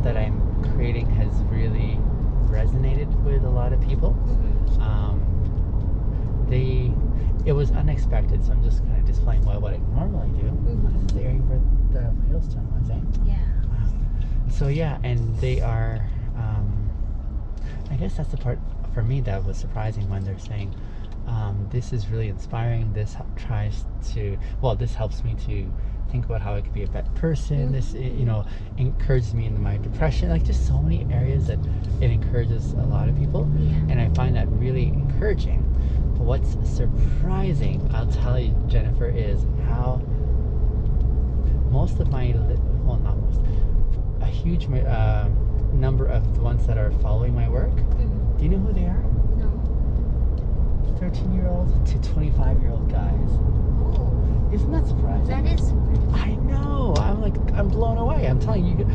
that I'm creating has really resonated with a lot of people. It was unexpected, so I'm just kind of displaying what I normally do. This is the area where the hailstone was, eh? Yeah. So yeah, and they are, I guess that's the part for me that was surprising when they're saying, this is really inspiring. This helps me to think about how I could be a better person. This, encourages me in my depression. Like just so many areas that it encourages a lot of people. Yeah. And I find that really encouraging. But what's surprising, I'll tell you, Jennifer, is how most of my, well, not most, a huge number of the ones that are following my work, do you know who they are? No. 13-year-old to 25-year-old guys. Oh. Isn't that surprising? That is surprising. I know. I'm blown away. I'm telling you,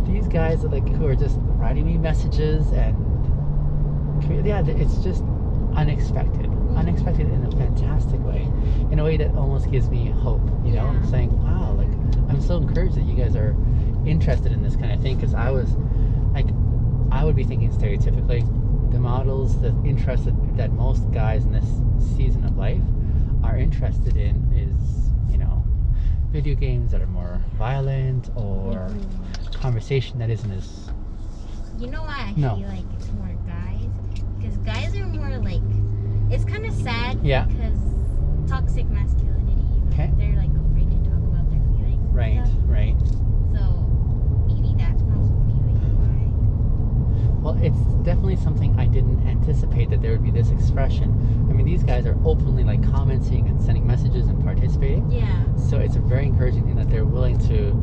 these guys are who are just writing me messages and yeah, it's just unexpected in a fantastic way, in a way that almost gives me hope. You know, I'm saying, wow, I'm so encouraged that you guys are interested in this kind of thing, because I would be thinking stereotypically, the models, the interest that most guys in this season of life are interested in is, video games that are more violent, or conversation that isn't as... You know why I feel like it's more guys? Because guys are more it's kind of sad. Yeah. Because toxic masculinity. Okay. They're afraid to talk about their feelings. Right, and stuff. right. So maybe that's possibly why. Well, it's definitely something I didn't anticipate, that there would be this expression. I mean, these guys are openly commenting and sending messages and participating. Yeah. So it's a very encouraging thing that they're willing to,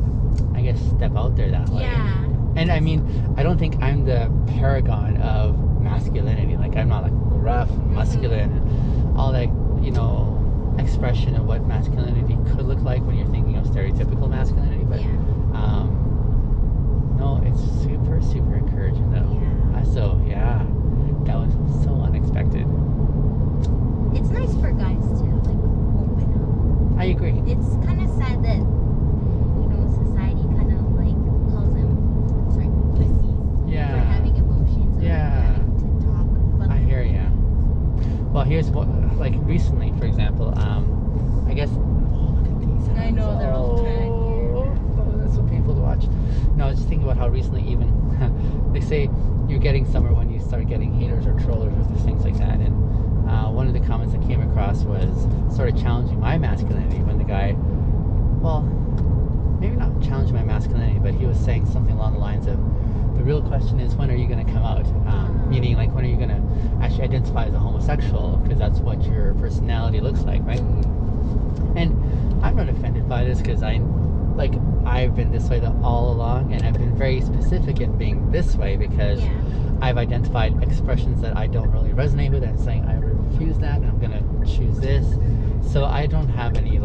I guess, step out there that way. Yeah. And I mean, I don't think I'm the paragon of masculinity. I'm not rough and muscular and all that, expression of what masculinity could look like when you're thinking of stereotypical masculinity. But no, it's super, super encouraging though. Yeah. So yeah, that was so unexpected. It's nice for guys to open up. I agree. It's kind of sad that society kind of calls them pussies for having emotions. Or having to talk. But I hear ya. Well, here's what, recently, for example, I guess. Oh, look at these. I know, they're all dragging. Oh, that's so painful to watch. No, I was just thinking about how recently, even they say you're getting somewhere when you start getting haters or trollers or things like that. And one of the comments I came across was sort of challenging my masculinity when the guy, well, maybe not challenging my masculinity, but he was saying something along the lines of, the real question is, when are you going to come out? Meaning, when are you going to actually identify as a homosexual? Because that's what your personality looks like, right? And I'm not offended by this, because I've been this way all along, and I've been very specific in being this way, because I've identified expressions that I don't really resonate with, and saying I refuse that, and I'm going to choose this. So I don't have any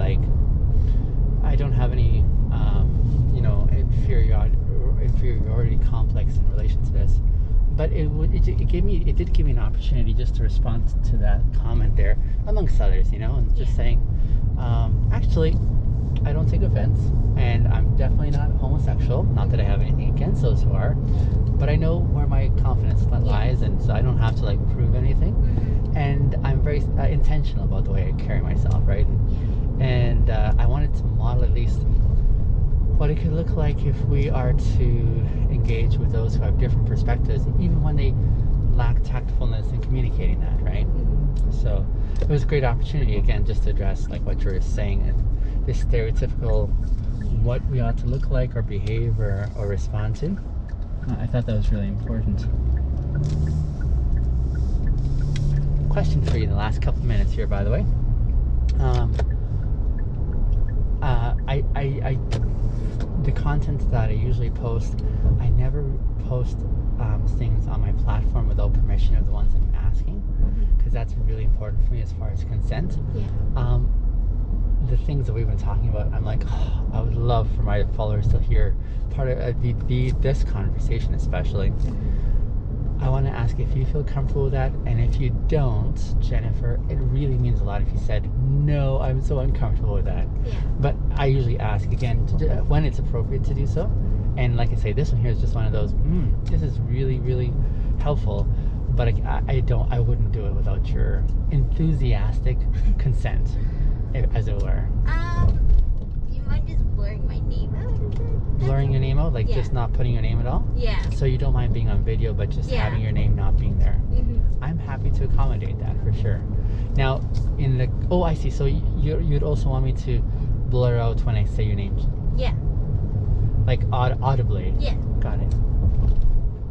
inferiority complex in relation to this. But it did give me an opportunity just to respond to that comment there, amongst others, and just saying, actually, I don't take offense, and I'm definitely not homosexual. Not that I have anything against those who are, but I know where my confidence lies, and so I don't have to prove anything. And I'm very intentional about the way I carry myself, right? And I wanted to model at least what it could look like if we are to engage with those who have different perspectives, even when they lack tactfulness in communicating that, right? So it was a great opportunity, again, just to address what you're saying, and this stereotypical what we ought to look like or behave or respond to. I thought that was really important. Question for you in the last couple of minutes here, by the way. The content that I usually post, I never post things on my platform without permission of the ones I'm asking, because that's really important for me as far as consent. The things that we've been talking about, I'm I would love for my followers to hear part of this conversation, especially. I want to ask if you feel comfortable with that, and if you don't, Jennifer, it really means a lot if you said, no, I'm so uncomfortable with that. But I usually ask, again, when it's appropriate to do so, And like I say, this one here is just one of those, this is really, really helpful, but I wouldn't do it without your enthusiastic consent, as it were. You mind just blurring my name out? Blurring your name out, like just not putting your name at all? Yeah. So you don't mind being on video, but just having your name not being there? I'm happy to accommodate that for sure. Now, in the, I see. So you'd also want me to blur out when I say your name? Yeah. Like audibly? Yeah. Got it.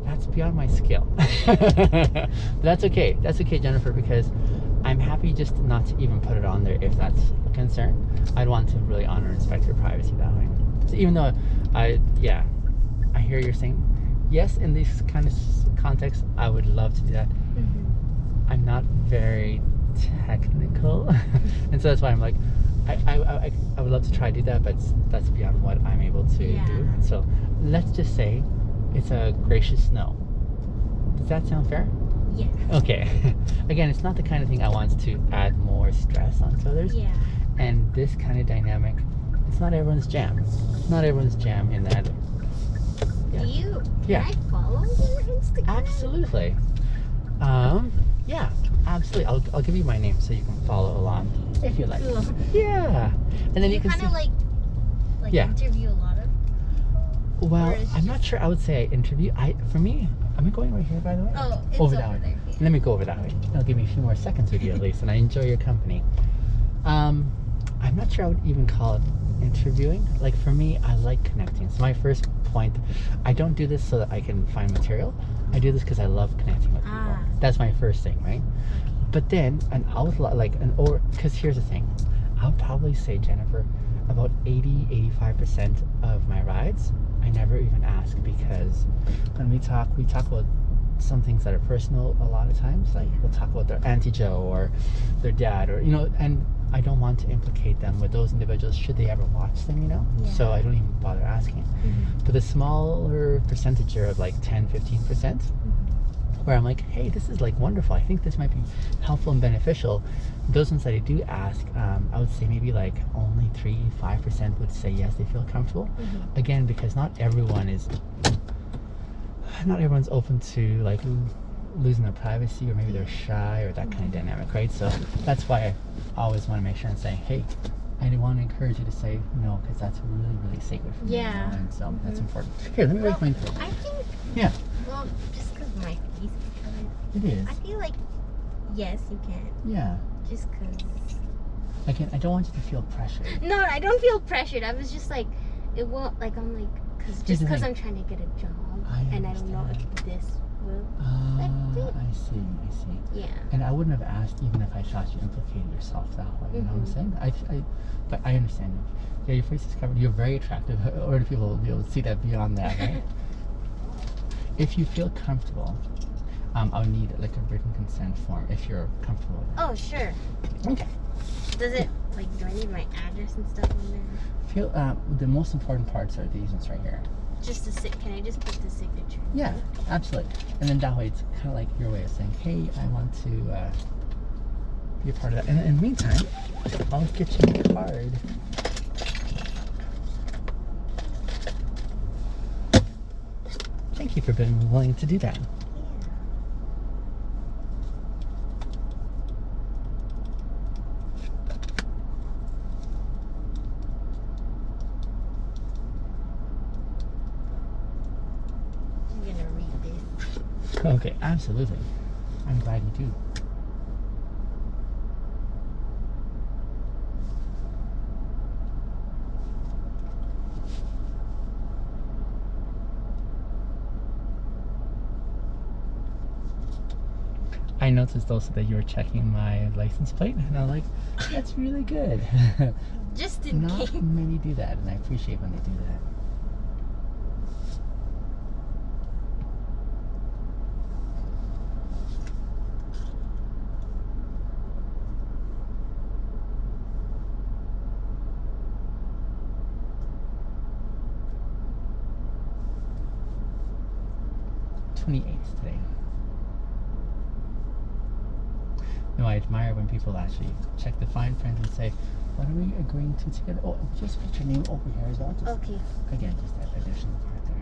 That's beyond my skill. But that's okay. That's okay, Jennifer, because I'm happy just not to even put it on there if that's a concern. I'd want to really honor and respect your privacy that way. So even though I hear you're saying, yes, in this kind of context, I would love to do that. I'm not very technical. And so that's why I'm like, I would love to try to do that, but that's beyond what I'm able to do. So let's just say it's a gracious no. Does that sound fair? Yeah. Okay. Again, it's not the kind of thing I want to add more stress onto others. Yeah. And this kind of dynamic, it's not everyone's jam. It's not everyone's jam in that. Yeah. Can I follow your Instagram? Absolutely. Yeah, absolutely. I'll give you my name so you can follow along if you like. Cool. Yeah. And then you can kind of see, like interview a lot of. Well, I'm not sure I would say I interview. For me, am I going right here, by the way? Oh, it's over that way. there. Yeah. Let me go over that way. It'll give me a few more seconds with you at least, and I enjoy your company. I'm not sure I would even call it interviewing. Like for me, I like connecting. So my first point, I don't do this so that I can find material. I do this because I love connecting with people. That's my first thing, right? But then, because here's the thing, I'll probably say, Jennifer, about 80-85% of my rides, I never even ask, because when we talk about some things that are personal a lot of times. Like we'll talk about their Auntie Joe or their dad, or and I don't want to implicate them with those individuals should they ever watch them, so I don't even bother asking. But the smaller percentage of like 10-15%, where I'm like, hey, this is like wonderful, I think this might be helpful and beneficial, those ones that I do ask, I would say maybe like only 3-5% would say yes, they feel comfortable. Again, because not everyone's open to like losing their privacy, or maybe they're shy, or that kind of dynamic, right? So that's why I always want to make sure and say, hey, I want to encourage you to say no, because that's really, really sacred for me. And so that's important. Here, let me write mine. I think, well, just because my face is covered, it is. I feel like, yes, you can. Yeah. Just because. Again, I don't want you to feel pressured. No, I don't feel pressured. I was just like, it won't, like, I'm like, because I'm trying to get a job, and I don't know if this will affect it. I see. Yeah. And I wouldn't have asked even if I thought you implicated yourself that way. You know what I'm saying? But I understand. Yeah, your face is covered. You're very attractive. Or do people will be able to see that beyond that, right? If you feel comfortable, I'll need like a written consent form if you're comfortable with that. Oh, sure. Okay. Does it, like, do I need my address and stuff on there? The most important parts are these ones right here. Just can I just put the signature? Yeah, absolutely. And then that way it's kind of like your way of saying, hey, I want to be a part of that. And in the meantime, I'll get you a card. Thank you for being willing to do that. Okay, absolutely. I'm glad you do. I noticed also that you were checking my license plate, and I'm like, that's really good. Just in case. Not many do that, and I appreciate when they do that. Today. No, I admire when people actually check the fine print and say, what are we agreeing to together? Oh, just put your name over here as well. Just, okay. Again, just that additional part there.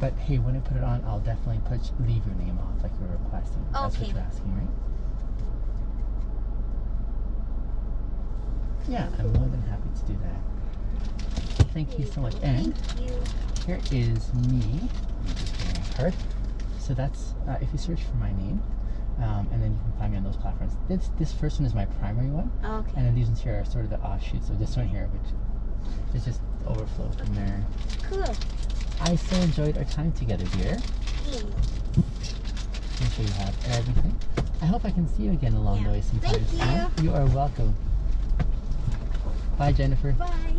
But hey, when I put it on, I'll definitely leave your name off like you're requesting. That's what Okay. you're asking, right? Yeah, I'm more than happy to do that. Thank you so much. And Thank you. here is me. I'm just getting my card. So that's if you search for my name, and then you can find me on those platforms. This first one is my primary one, Okay. and then these ones here are sort of the offshoots of this one here, which is just overflow from there. Cool. I so enjoyed our time together, dear. Hey. Make sure you have everything. I hope I can see you again along the way sometimes. Thank you. You are welcome. Bye, Jennifer. Bye.